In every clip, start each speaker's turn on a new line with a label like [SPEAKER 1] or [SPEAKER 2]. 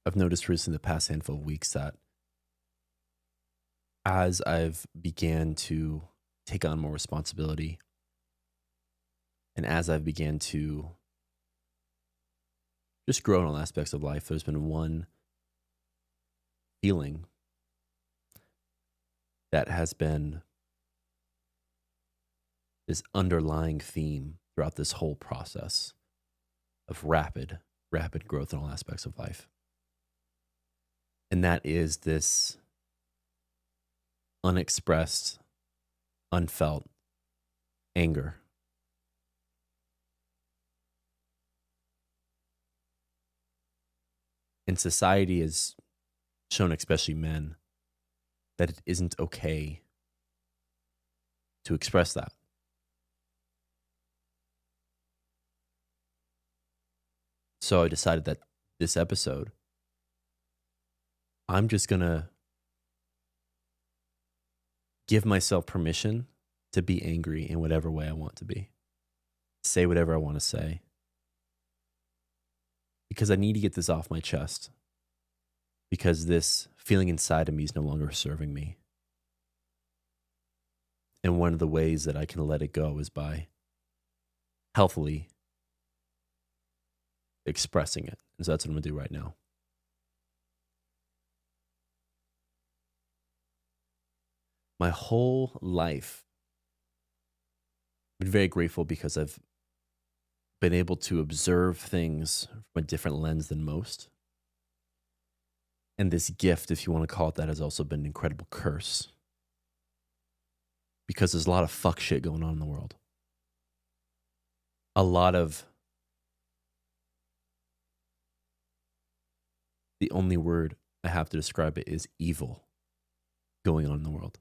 [SPEAKER 1] I've noticed recently the past handful of weeks that as I've began to take on more responsibility and as I've began to just grow in all aspects of life, there's been one feeling that has been this underlying theme throughout this whole process of rapid growth in all aspects of life. And that is this unexpressed, unfelt anger. And society has shown, especially men, that it isn't okay to express that. So I decided that this episode, I'm just going to give myself permission to be angry in whatever way I want to be, say whatever I want to say, because I need to get this off my chest, because this feeling inside of me is no longer serving me. And one of the ways that I can let it go is by healthily expressing it. And so that's what I'm going to do right now. My whole life, I've been very grateful because I've been able to observe things from a different lens than most. And this gift, if you want to call it that, has also been an incredible curse. Because there's a lot of fuck shit going on in the world. A lot of, the only word I have to describe it is evil going on in the world.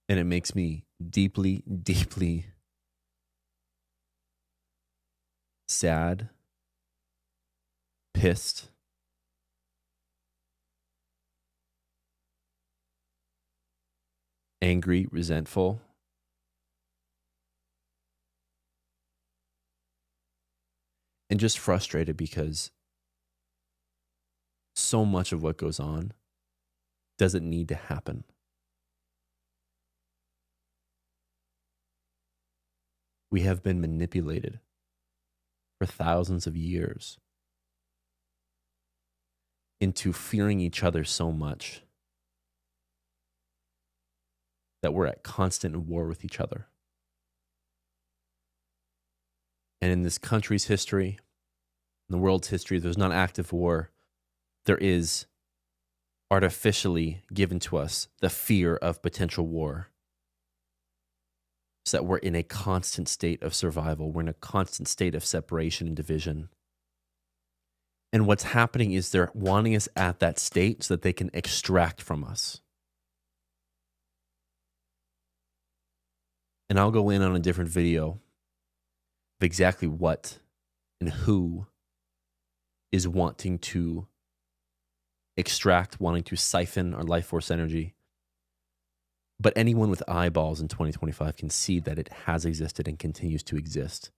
[SPEAKER 1] And it makes me deeply, deeply sad, pissed, angry, resentful, and just frustrated because so much of what goes on doesn't need to happen. We have been manipulated for thousands of years into fearing each other so much that we're at constant war with each other. And in this country's history, in the world's history, there's not active war. There is artificially given to us the fear of potential war, so that we're in a constant state of survival. We're in a constant state of separation and division. And what's happening is they're wanting us at that state so that they can extract from us. And I'll go in on a different video of exactly what and who is wanting to extract, wanting to siphon our life force energy. But anyone with eyeballs in 2025 can see that it has existed and continues to exist.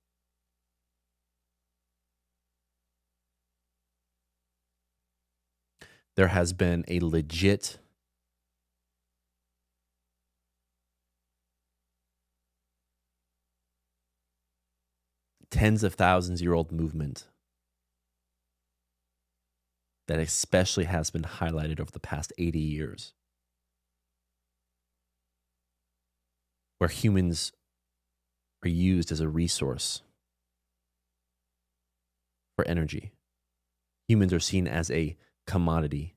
[SPEAKER 1] There has been a legit tens of thousands year old movement that especially has been highlighted over the past 80 years, where humans are used as a resource for energy. Humans are seen as a commodity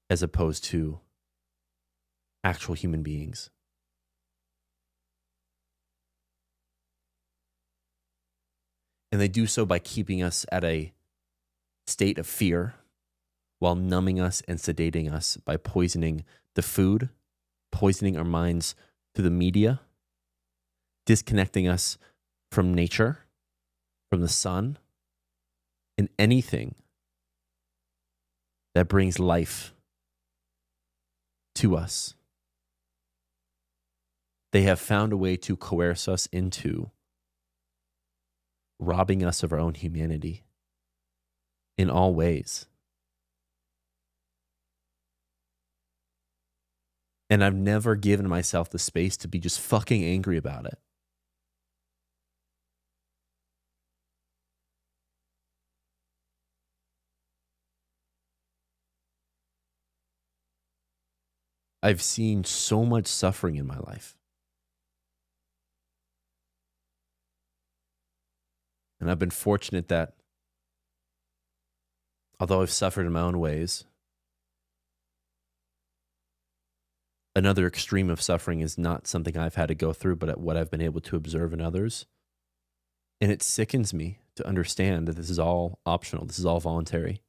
[SPEAKER 1] as opposed to actual human beings. And they do so by keeping us at a state of fear while numbing us and sedating us by poisoning the food, poisoning our minds through the media, disconnecting us from nature, from the sun, and anything that brings life to us. They have found a way to coerce us into robbing us of our own humanity in all ways. And I've never given myself the space to be just fucking angry about it. I've seen so much suffering in my life. And I've been fortunate that although I've suffered in my own ways, another extreme of suffering is not something I've had to go through, but what I've been able to observe in others. And it sickens me to understand that this is all optional. This is all voluntary.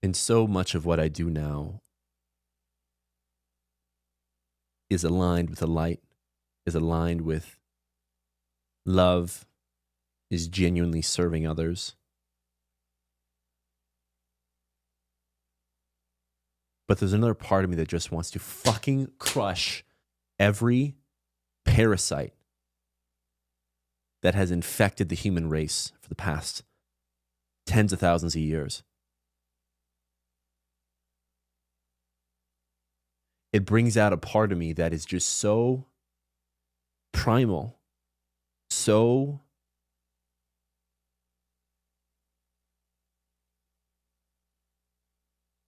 [SPEAKER 1] And so much of what I do now is aligned with the light, is aligned with love, is genuinely serving others. But there's another part of me that just wants to fucking crush every parasite that has infected the human race for the past tens of thousands of years. It brings out a part of me that is just so primal, so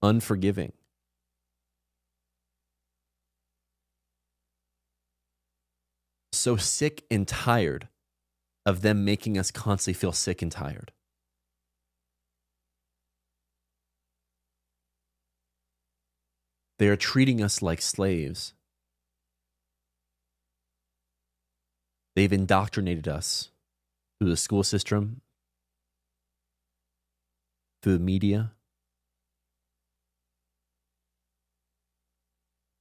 [SPEAKER 1] unforgiving. So sick and tired of them making us constantly feel sick and tired. They are treating us like slaves. They've indoctrinated us through the school system, through the media,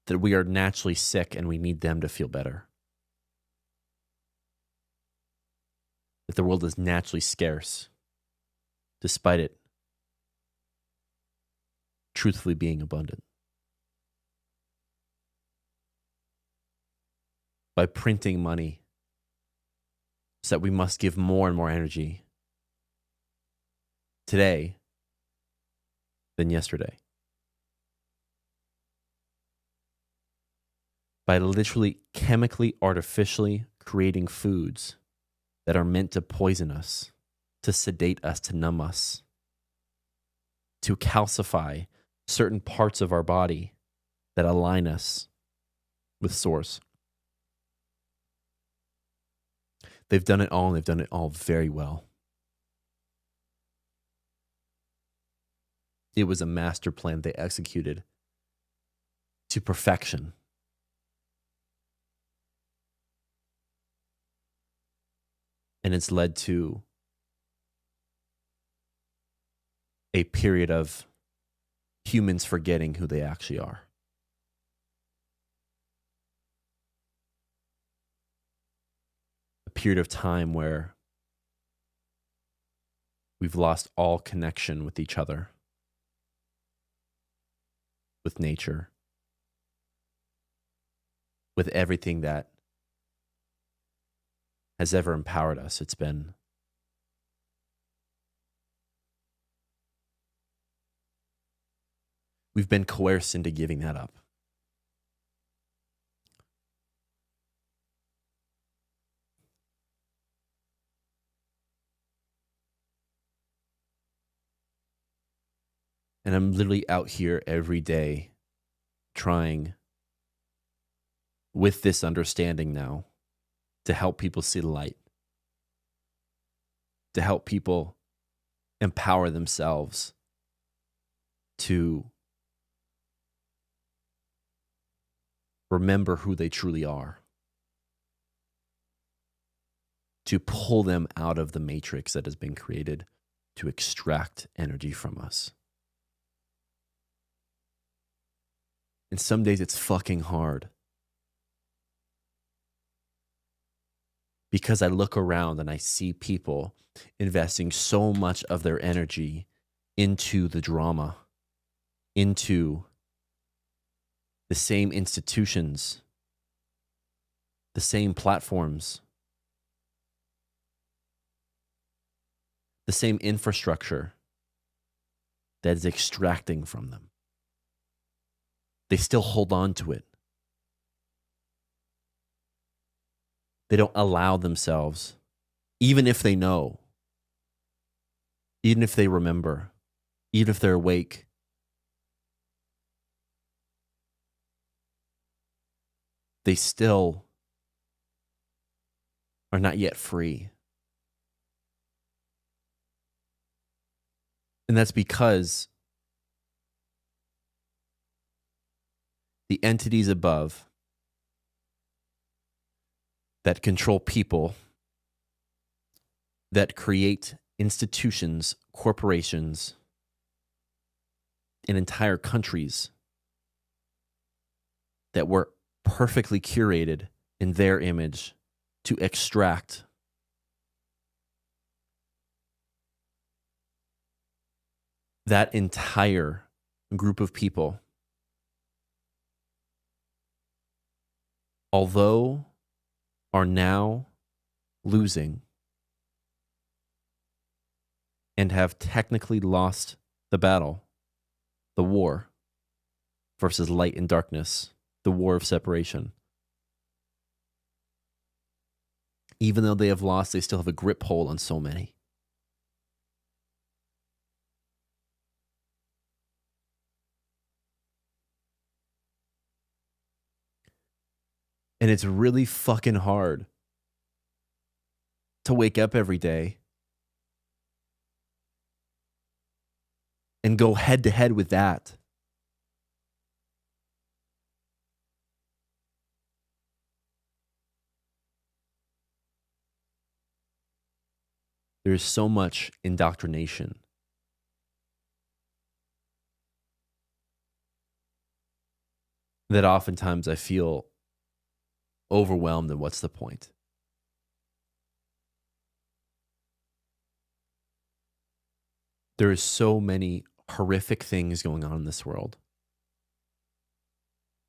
[SPEAKER 1] that we are naturally sick and we need them to feel better. That the world is naturally scarce, despite it truthfully being abundant. By printing money, so that we must give more and more energy today than yesterday. By literally chemically, artificially creating foods that are meant to poison us, to sedate us, to numb us, to calcify certain parts of our body that align us with Source. They've done it all, and they've done it all very well. It was a master plan they executed to perfection. And it's led to a period of humans forgetting who they actually are. A period of time where we've lost all connection with each other, with nature, with everything that has ever empowered us. We've been coerced into giving that up. And I'm literally out here every day trying, with this understanding now, to help people see the light, to help people empower themselves to remember who they truly are, to pull them out of the matrix that has been created to extract energy from us. And some days it's fucking hard. Because I look around and I see people investing so much of their energy into the drama, into the same institutions, the same platforms, the same infrastructure that is extracting from them. They still hold on to it. They don't allow themselves, even if they know, even if they remember, even if they're awake, they still are not yet free. And that's because the entities above that control people, that create institutions, corporations, and entire countries that were perfectly curated in their image to extract that entire group of people, although are now losing and have technically lost the battle, the war versus light and darkness, the war of separation. Even though they have lost, they still have a grip hold on so many. And it's really fucking hard to wake up every day and go head to head with that. There's so much indoctrination. That oftentimes I feel overwhelmed, and what's the point? There is so many horrific things going on in this world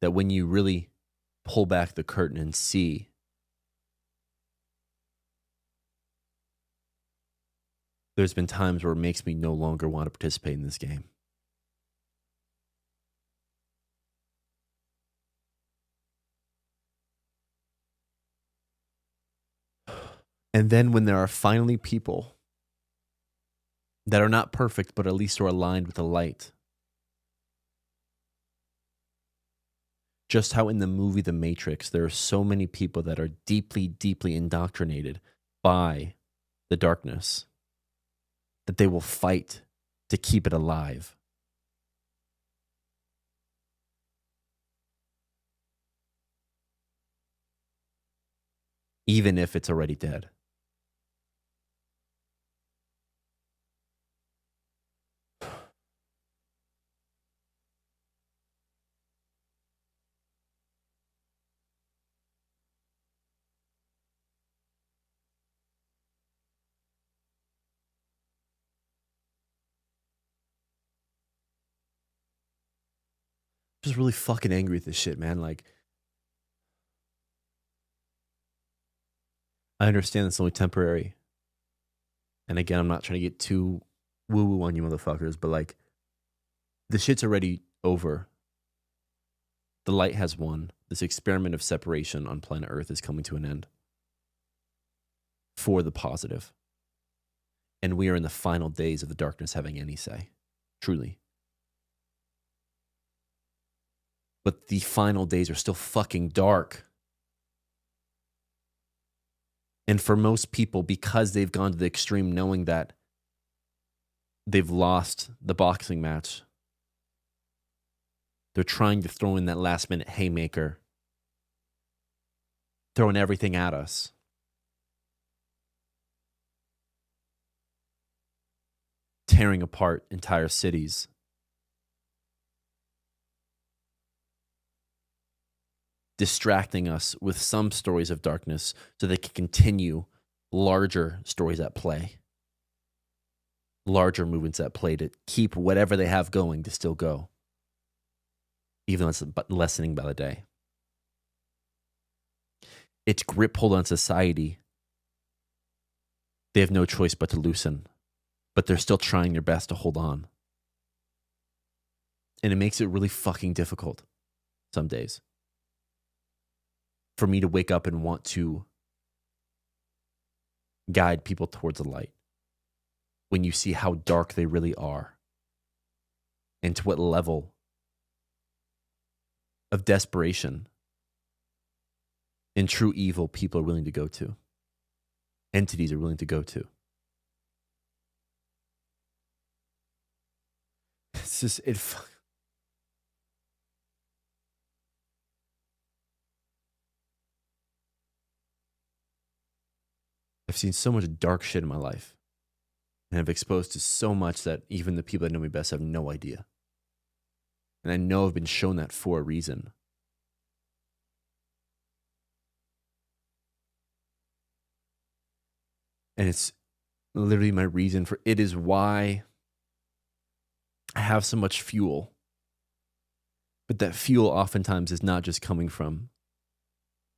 [SPEAKER 1] that when you really pull back the curtain and see, there's been times where it makes me no longer want to participate in this game. And then when there are finally people that are not perfect, but at least are aligned with the light. Just how in the movie The Matrix, there are so many people that are deeply, deeply indoctrinated by the darkness that they will fight to keep it alive. Even if it's already dead. Just really fucking angry at this shit, man. Like, I understand it's only temporary. And again, I'm not trying to get too woo-woo on you motherfuckers, but like, the shit's already over. The light has won. This experiment of separation on planet Earth is coming to an end. For the positive. And we are in the final days of the darkness having any say. Truly. But the final days are still fucking dark. And for most people, because they've gone to the extreme knowing that they've lost the boxing match, they're trying to throw in that last minute haymaker, throwing everything at us. Tearing apart entire cities. Distracting us with some stories of darkness so they can continue larger stories at play. larger movements at play to keep whatever they have going to still go, even though it's lessening by the day. Its grip hold on society, they have no choice but to loosen, but they're still trying their best to hold on. And it makes it really fucking difficult some days for me to wake up and want to guide people towards the light when you see how dark they really are and to what level of desperation and true evil people are willing to go to, entities are willing to go to. It's just, I've seen so much dark shit in my life and I've exposed to so much that even the people that know me best have no idea. And I know I've been shown that for a reason. And it's literally my reason for it is why I have so much fuel. But that fuel oftentimes is not just coming from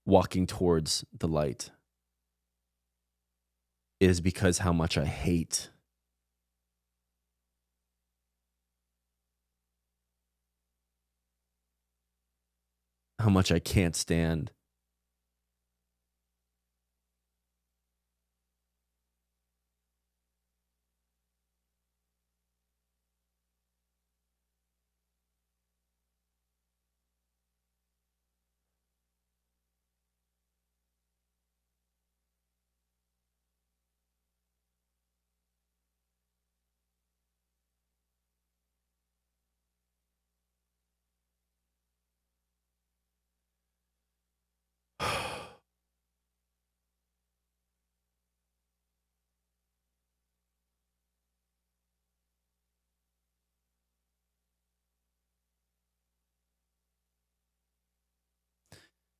[SPEAKER 1] walking towards the light. It is because how much I hate how much I can't stand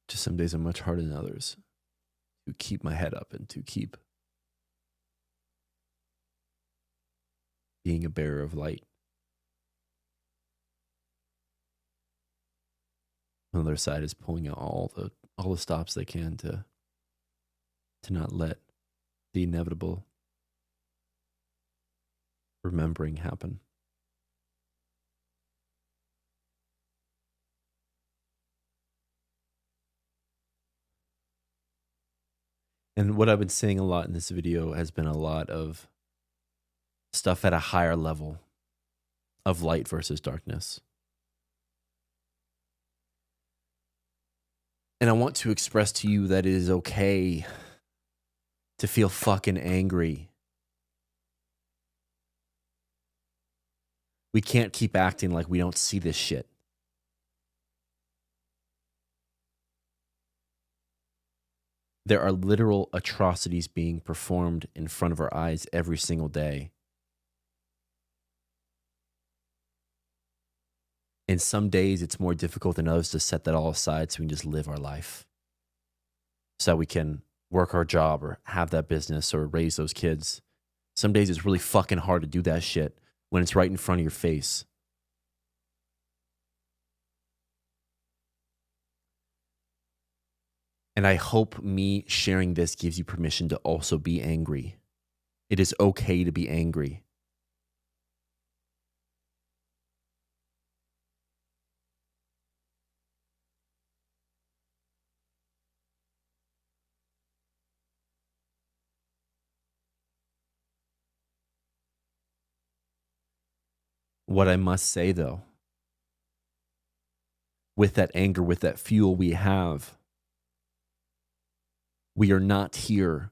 [SPEAKER 1] just some days are much harder than others to keep my head up and to keep being a bearer of light. On the other side is pulling out all the stops they can to not let the inevitable remembering happen. And what I've been saying a lot in this video has been a lot of stuff at a higher level of light versus darkness. And I want to express to you that it is okay to feel fucking angry. We can't keep acting like we don't see this shit. There are literal atrocities being performed in front of our eyes every single day. And some days it's more difficult than others to set that all aside so we can just live our life. So we can work our job or have that business or raise those kids. Some days it's really fucking hard to do that shit when it's right in front of your face. And I hope me sharing this gives you permission to also be angry. It is okay to be angry. What I must say, though, with that anger, with that fuel we have, we are not here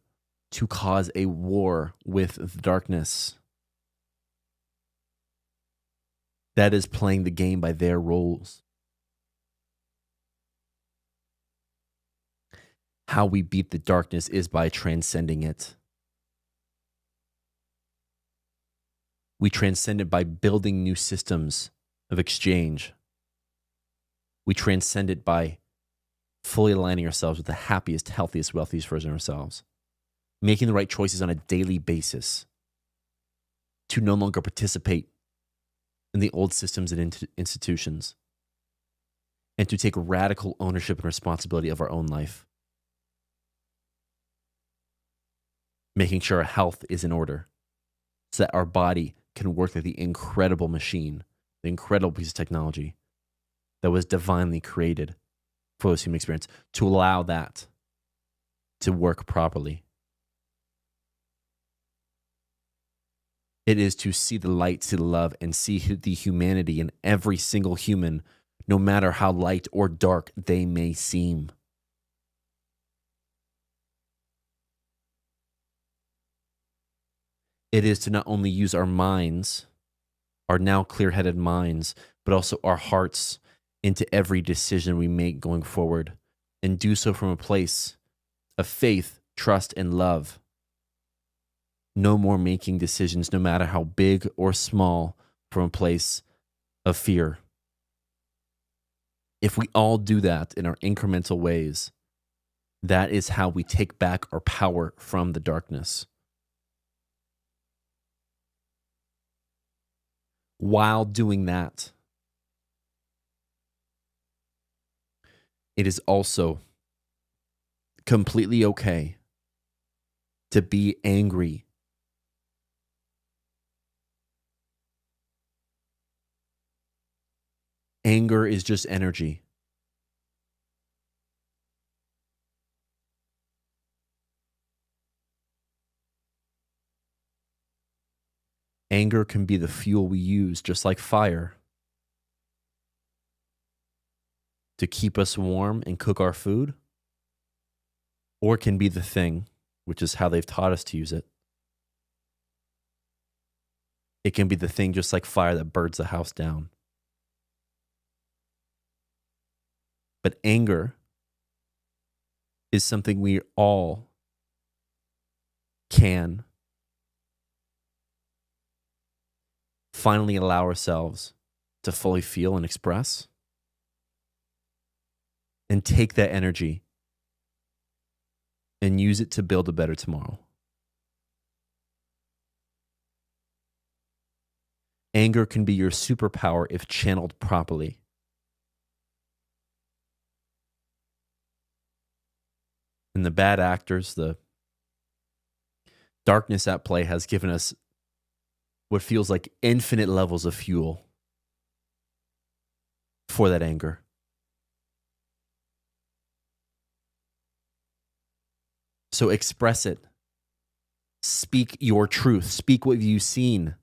[SPEAKER 1] to cause a war with the darkness. That is playing the game by their rules. How we beat the darkness is by transcending it. We transcend it by building new systems of exchange. We transcend it by fully aligning ourselves with the happiest, healthiest, wealthiest version of ourselves. Making the right choices on a daily basis. to no longer participate in the old systems and institutions, and to take radical ownership and responsibility of our own life, making sure our health is in order so that our body can work like the incredible machine, the incredible piece of technology that was divinely created for this human experience, to allow that to work properly. It is to see the light, see the love, and see the humanity in every single human, no matter how light or dark they may seem. It is to not only use our minds, our now clear-headed minds, but also our hearts into every decision we make going forward, and do so from a place of faith, trust, and love. No more making decisions, no matter how big or small, from a place of fear. If we all do that in our incremental ways, that is how we take back our power from the darkness. While doing that, it is also completely okay to be angry. Anger is just energy. Anger can be the fuel we use, just like fire, to keep us warm and cook our food, or it can be the thing, which is how they've taught us to use it. It can be the thing, just like fire, that burns the house down. But anger is something we all can finally allow ourselves to fully feel and express, and take that energy and use it to build a better tomorrow. Anger can be your superpower if channeled properly. And the bad actors, the darkness at play, has given us what feels like infinite levels of fuel for that anger. So express it. Speak your truth. Speak what you've seen.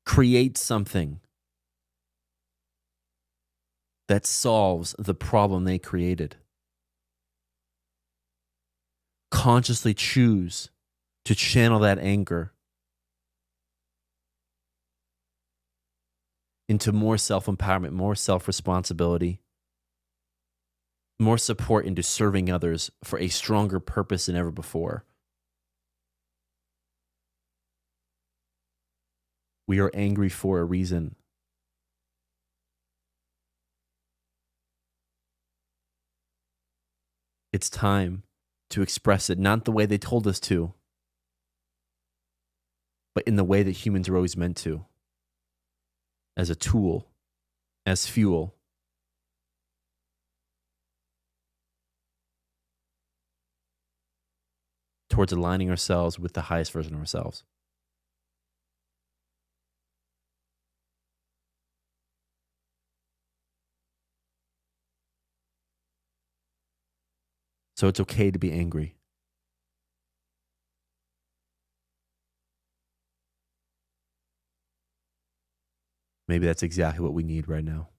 [SPEAKER 1] Create something that solves the problem they created. Consciously choose to channel that anger into more self-empowerment, more self-responsibility, more support into serving others for a stronger purpose than ever before. We are angry for a reason. It's time to express it, not the way they told us to, but in the way that humans are always meant to, as a tool, as fuel. Towards aligning ourselves with the highest version of ourselves. So it's okay to be angry. Maybe that's exactly what we need right now.